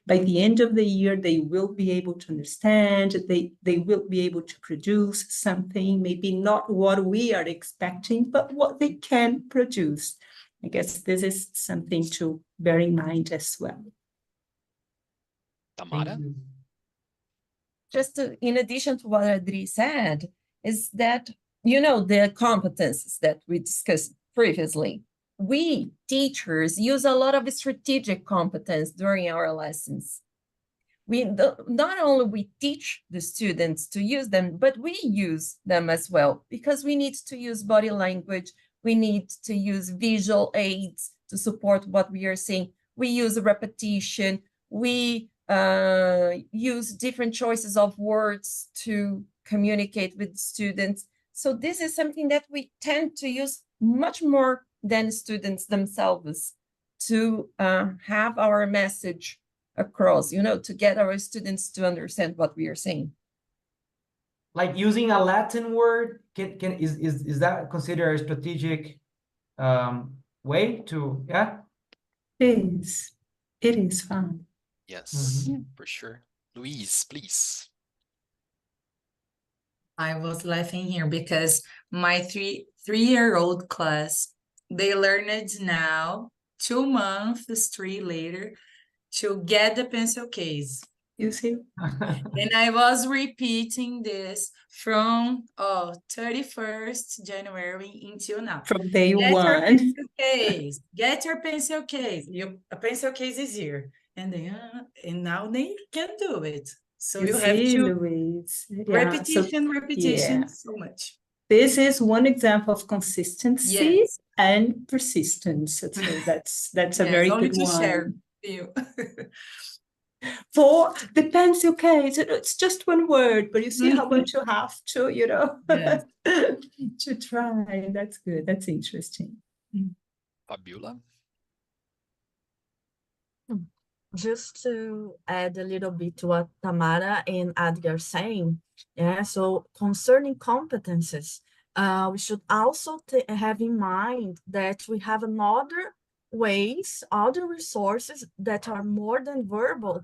S9: by the end of the year, they will be able to understand, they will be able to produce something, maybe not what we are expecting, but what they can produce. I guess this is something to bear in mind as well.
S1: Tamara?
S4: just in addition to what Adri said, is that, you know, the competences that we discussed previously. We teachers use a lot of strategic competence during our lessons. Not only we teach the students to use them, but we use them as well, because we need to use body language, we need to use visual aids to support what we are saying. We use repetition, we use different choices of words to communicate with students. So this is something that we tend to use much more than students themselves to have our message across, you know, to get our students to understand what we are saying.
S2: Like using a Latin word, is that considered a strategic way to, yeah?
S9: It is fun.
S1: Yes, for sure. Louise, please.
S5: I was laughing here because my three-year-old class, they learned now 2 months, 3 later, to get the pencil case.
S9: You see?
S5: And I was repeating this from 31st January until now.
S9: From day
S5: Get your
S9: one.
S5: pencil case. Get your pencil case. A pencil case is here. And they and now they can do it. So you have
S9: see,
S5: to
S9: Louise. Yeah,
S5: repetition so much.
S9: This is one example of consistency
S5: Yes.
S9: and persistence. So that's a very
S5: only
S9: good
S5: to
S9: one.
S5: share you.
S9: For the pencil case, it's just one word, but you see how much you have to, you know,
S5: Yes.
S9: to try. That's good. That's interesting.
S1: Fabiola?
S10: Just to add a little bit to what Tamara and Adri are saying, yeah, so concerning competences, we should also have in mind that we have another ways, other resources that are more than verbal,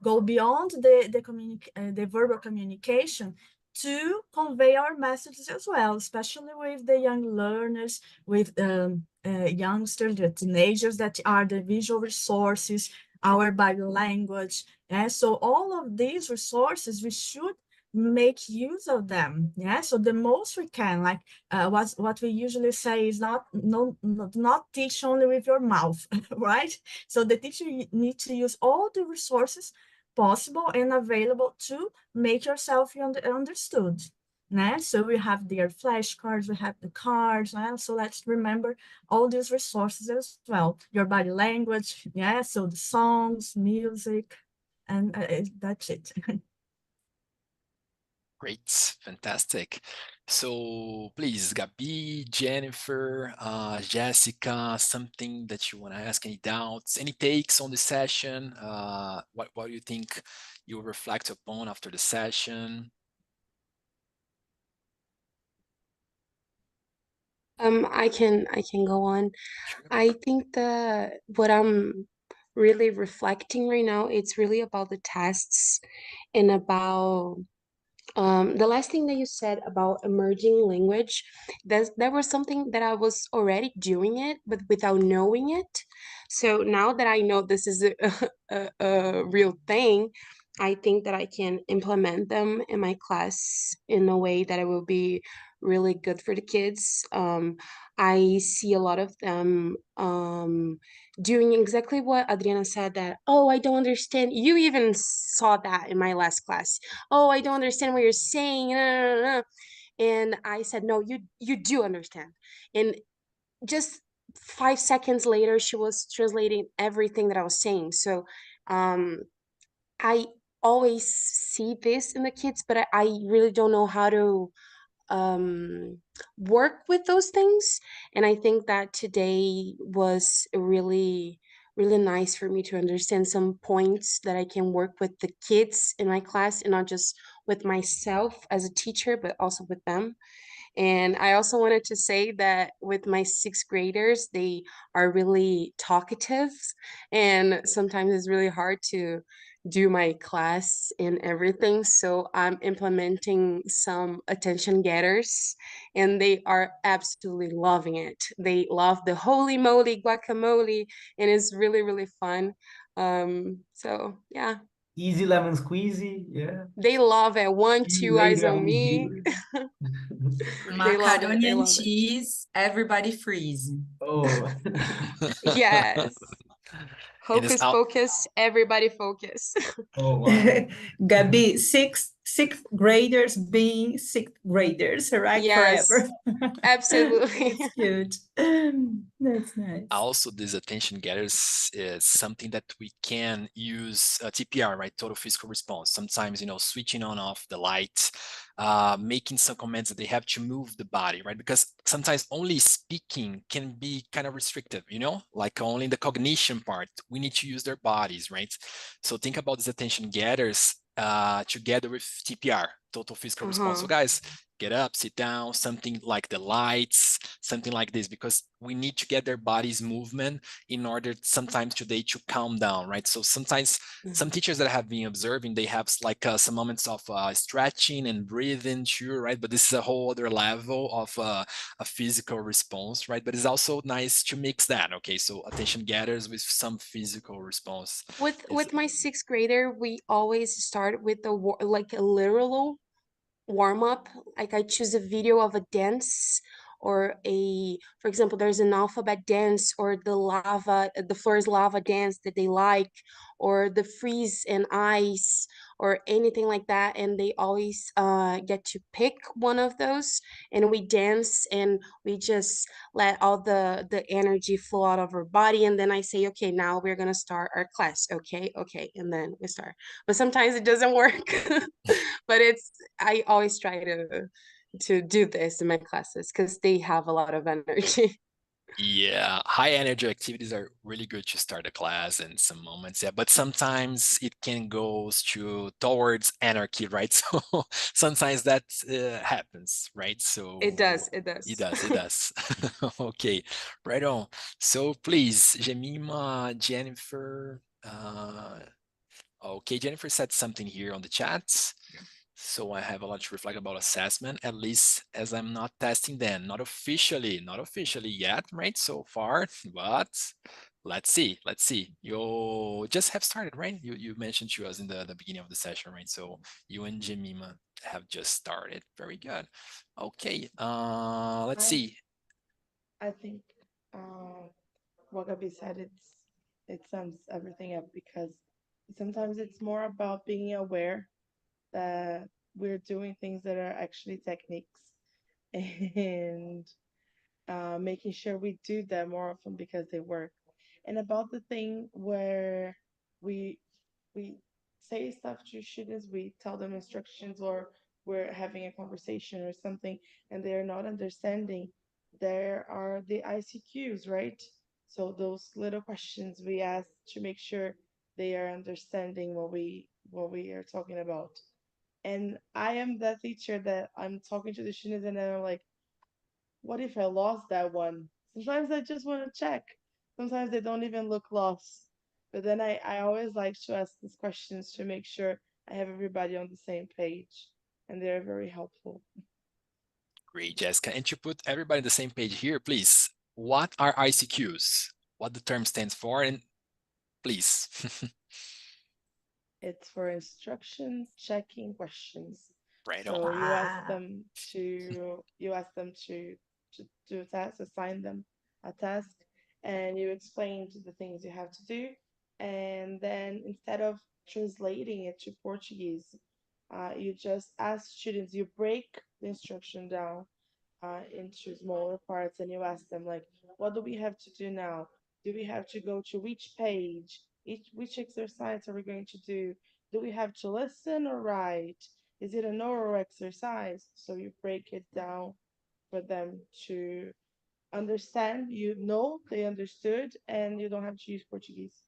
S10: go beyond the verbal communication to convey our messages as well, especially with the young learners, with youngsters, the teenagers that are the visual resources, our body language. Yeah, so all of these resources, we should make use of them. Yeah, so the most we can, like what we usually say is not teach only with your mouth, right? So the teacher needs to use all the resources possible and available to make yourself understood. Né? So we have their flashcards, we have the cards, né? So let's remember all these resources as well. Your body language, yeah, so the songs, music, and that's it.
S1: Great, fantastic. So please, Gabi, Jennifer, Jessica, something that you want to ask, any doubts, any takes on the session? What do you think you'll reflect upon after the session?
S3: I can go on.
S1: Sure.
S3: I think that what I'm really reflecting right now, it's really about the tests and about the last thing that you said about emerging language. That was something that I was already doing it, but without knowing it. So now that I know this is a real thing, I think that I can implement them in my class in a way that it will be really good for the kids. I see a lot of them doing exactly what Adriana said, that, oh, I don't understand. You even saw that in my last class. Oh, I don't understand what you're saying. And I said, no, you do understand. And just 5 seconds later, she was translating everything that I was saying. So I always see this in the kids, but I really don't know how to work with those things. And I think that today was really nice for me to understand some points that I can work with the kids in my class, and not just with myself as a teacher, but also with them. And I also wanted to say that with my sixth graders, they are really talkative, and sometimes it's really hard to do my class and everything. So I'm implementing some attention getters, and they are absolutely loving it. They love the holy moly guacamole, and it's really fun. So yeah.
S2: Easy lemon squeezy, yeah.
S3: They love it. 1, 2 eyes
S2: Later
S3: on
S2: on
S3: me.
S2: here.
S1: Great.
S3: They love it.
S5: Macaroni
S3: They
S5: and
S3: love it.
S5: cheese, everybody freeze.
S2: Oh.
S3: Yes.
S1: And it's
S3: Hocus
S1: out.
S3: pocus, everybody focus.
S2: Oh, wow.
S9: Gabi, sixth graders being sixth graders, right?
S3: Yes,
S9: Forever.
S3: absolutely.
S9: That's cute. That's nice.
S1: Also, this attention getters is something that we can use TPR, right? Total physical response. Sometimes, you know, switching on off the light, making some comments that they have to move the body, right? Because sometimes only speaking can be kind of restrictive, you know, like only the cognition part. We need to use their bodies, right? So think about these attention getters together with TPR, total physical response. So guys, get up, sit down, something like the lights, something like this, because we need to get their body's movement in order sometimes today to calm down, right? So sometimes some teachers that I have been observing, they have like some moments of stretching and breathing too, right? But this is a whole other level of a physical response, right? But it's also nice to mix that, okay? So attention getters with some physical response.
S3: With my 6th grader, we always start with like a literal warm up. Like I choose a video of a dance or for example, there's an alphabet dance or the floor is lava dance that they like, or the freeze and ice or anything like that. And they always get to pick one of those, and we dance and we just let all the energy flow out of our body. And then I say, okay, now we're gonna start our class. Okay, and then we start. But sometimes it doesn't work. But I always try to do this in my classes because they have a lot of energy.
S1: Yeah, high energy activities are really good to start a class in some moments, yeah, but sometimes it can go towards anarchy, right? So sometimes that happens, right? So
S3: It does.
S1: it does, it does. Okay, right on. So please, Jemima, Jennifer, okay, Jennifer said something here on the chat. So I have a lot to reflect about assessment, at least as I'm not testing them, not officially yet, right? So far, but let's see. You just have started, right? You mentioned to us in the beginning of the session, right? So you and Jemima have just started. Very good. Okay, let's see.
S8: I think what Gabi said, it sums everything up because sometimes it's more about being aware that we're doing things that are actually techniques and making sure we do them more often because they work. And about the thing where we we say stuff to students, we tell them instructions or we're having a conversation or something and they're not understanding, there are the ICQs, right? So those little questions we ask to make sure they are understanding what we are talking about. And I am that teacher that I'm talking to the students and I'm like, what if I lost that one? Sometimes I just want to check. Sometimes they don't even look lost. But then I always like to ask these questions to make sure I have everybody on the same page. And they're very helpful.
S1: Great, Jessica. And to put everybody on the same page here, please, what are ICQs? What the term stands for, and please.
S8: It's for instruction checking questions.
S1: Right on.
S8: So you ask
S9: Wow.
S8: them to do a task, assign them a task, and you explain the things you have to do. And then instead of translating it to Portuguese, you just ask students, you break the instruction down into smaller parts and you ask them like, what do we have to do now? Do we have to go to which page? Which exercise are we going to do? Do we have to listen or write? Is it an oral exercise? So you break it down for them to understand. You know they understood, and you don't have to use Portuguese.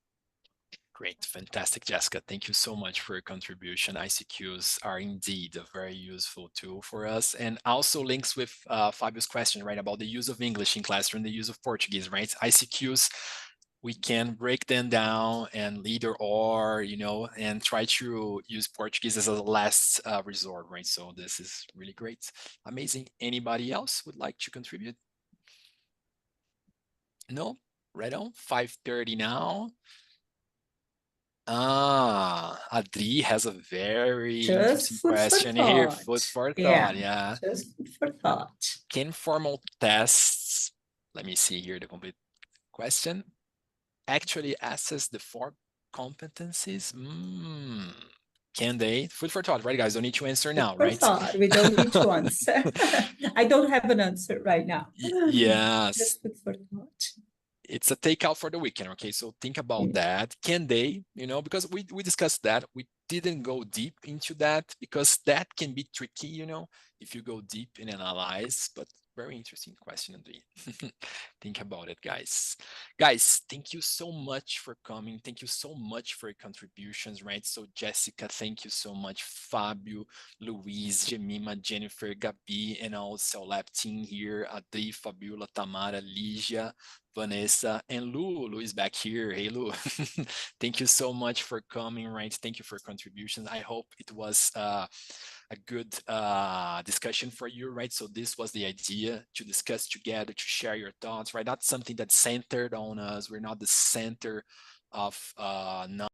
S1: Great, fantastic, Jessica. Thank you so much for your contribution. ICQs are indeed a very useful tool for us, and also links with Fabio's question, right, about the use of English in classroom, the use of Portuguese, right? ICQs, we can break them down and either or, you know, and try to use Portuguese as a last resort, right? So this is really great. Amazing. Anybody else would like to contribute? No? Right on. 5:30 now. Adri has a very interesting
S9: Just food for
S1: question here.
S9: thought.
S1: Food for
S9: Yeah,
S1: thought, yeah.
S9: just food for thought.
S1: Can formal tests, let me see here the complete question, actually assess the 4 competencies? Can they? Food for thought, right, guys? Don't need to answer now,
S9: Food for
S1: right?
S9: thought. We don't need to answer. I don't have an answer right now.
S1: Yes.
S9: Just food for thought.
S1: It's a takeout for the weekend, okay? So think about
S9: Mm.
S1: that. Can they, because we discussed that. We didn't go deep into that because that can be tricky, if you go deep and analyze, but very interesting question, Andre. Think about it, guys. Guys, thank you so much for coming. Thank you so much for your contributions, right? So Jessica, thank you so much. Fabio, Luiz, Jemima, Jennifer, Gabi, and our Cel.Lep team here. Adri, Fabiola, Tamara, Ligia, Vanessa, and Lu. Lu is back here. Hey, Lu. Thank you so much for coming, right? Thank you for contributions. I hope it was a good discussion for you, right? So this was the idea, to discuss together, to share your thoughts, right? Not something that's centered on us. We're not the center of